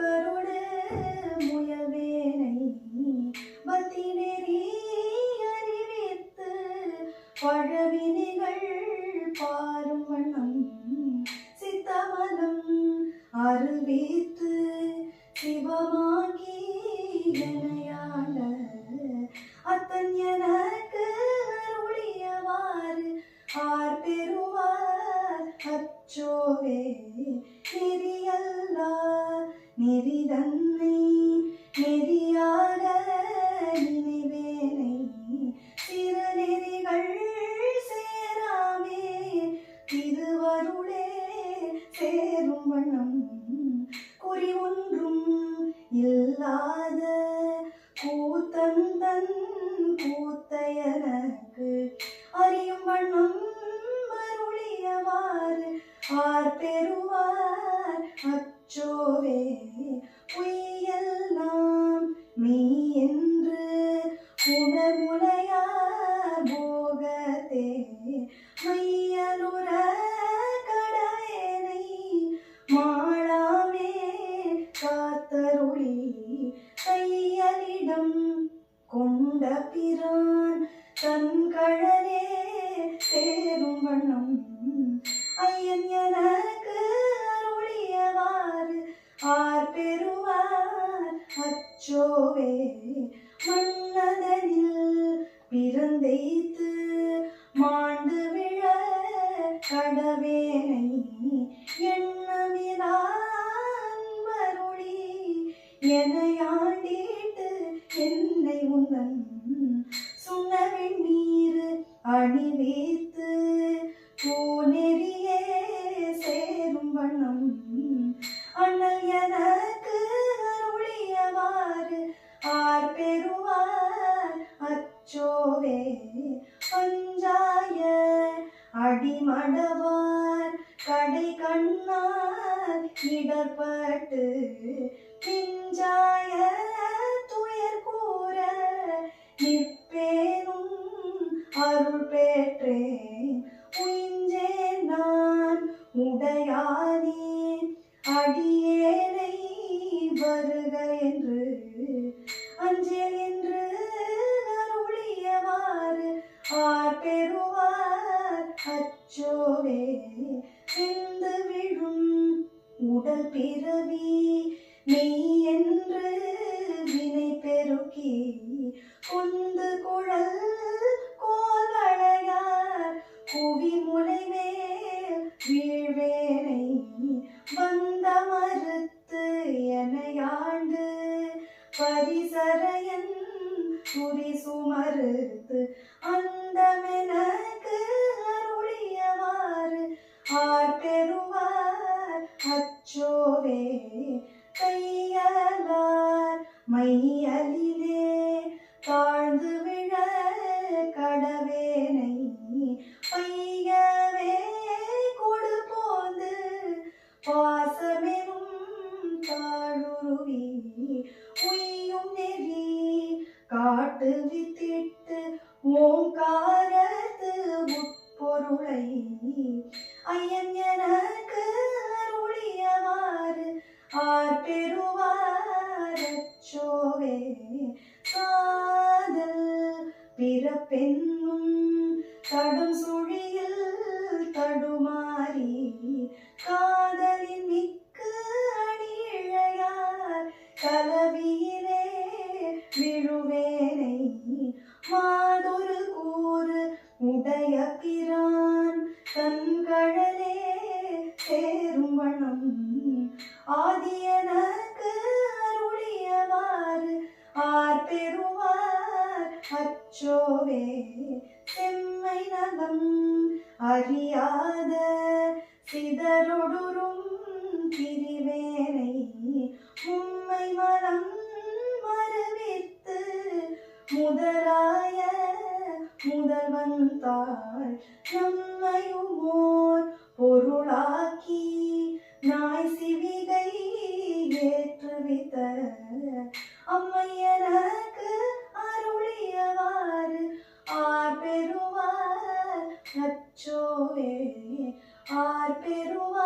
மூக்கரோடு முயல்வேனை பக்தி நெறி அறிவித்து பழவினைகள் பாரும் வண்ணம் சித்தமலம் அறிவித்து சிவமாகி எனையாள அத்தன் எனக்கு அருளியவாறு ஆர் பெறுவார் அச்சோவே நெறியல்லார் நெறிதன்னை நெறியாக நினைவேனை சிறு நெறிகள் சேராமே திருவருளே சேரும் வண்ணம் குறி ஒன்றும் இல்லாத கூத்தந்தன் கூத்தையனக்கு அறியும் வண்ணம் அருளியவாறு ஆர் பெறுவார் அச்சோவே பொய்யெல்லாம் மெய் என்று உணர்முலையார் போகத்தே மையலுற கடவேனை மாளாமே காத்தருளி கையலிடம் கொண்ட பிரான் தன் கழலே சேரும் வண்ணம் ஐயன் எனக்கு அருளியவாறு ஆர் பெறுவார் அச்சோவே மன்னதனில் பிறந்தைத்து மாண்டு விழ கடவேனை எண்ணமிலா அன்பருளி எனையாண்டிட்டு என்னை உந்தன் சுண்ணவின் நீர் அணிவித்து பூநெறியே சேரும் வண்ணம் அண்ணல் எனக்கு அருளியவாறு ஆர் பெறுவார் அச்சோவே பஞ்சாய அடிமடவார் கடை கண்ணார் இடர்பட்டு பிஞ்சாய துயர் கூற நிற்பேனும் அருள் பெற்றேன் உயிஞ்சேன் நான் உடையானே அடியேனை வருக என்று அஞ்சேன் என்று அருளியவாறு ஆர் பெறுவார் அச்சோவே சிந்து விழும் உடல் பிறவி மெய் என்று வினை பெருக்கி கொந்து குழல் கோல்வளையார் புவி முனை மேல் வீழ்வேனை வந்த மறுத்து எனையாண்டு பரிசரையன் துரி சுமறுத்து அந்தமெனக்கு அருளியவாறு ஆர் பெறுவார் அச்சோவே கையலார் மையலிலே தாழ்ந்து விழ கடவேனை பையவே கொடு போந்து பாசமெனும் தாழுருவி உய்யும் நெறி காட்டு வித்திட்டு ஓங்காரத்து உட்பொருளை ஐயன் எனக்கு அருளியவாறு ஆர் பெறுவார் அச்சோவே காதல் பிறப்பென்னும் தடும் சுழியில் தடுமாறி காதலின் மிக்கு அணிழையார் கலவியிலே விழுவேனை மாதொரு கூறு உடைய பிரான் தன் கழலே சேரும் வண்ணம் ஆதியனக்கு அருளியவாறு ஆர் பெறுவார் அச்சோவே செம்மை நலம் அறியாத சிதறொடுரும் திரிவேனை உம்மை மனம் மறுவித்து முதலாய முதல்வன் தாள் நம்மையுமோர் பொருளாக்கி நாய் சிவிகை ஏற்றுவித்த அம்மையனக்கு அருளியவாறு ஆர் பெறுவார் அச்சோவே ஆர் பெறுவார்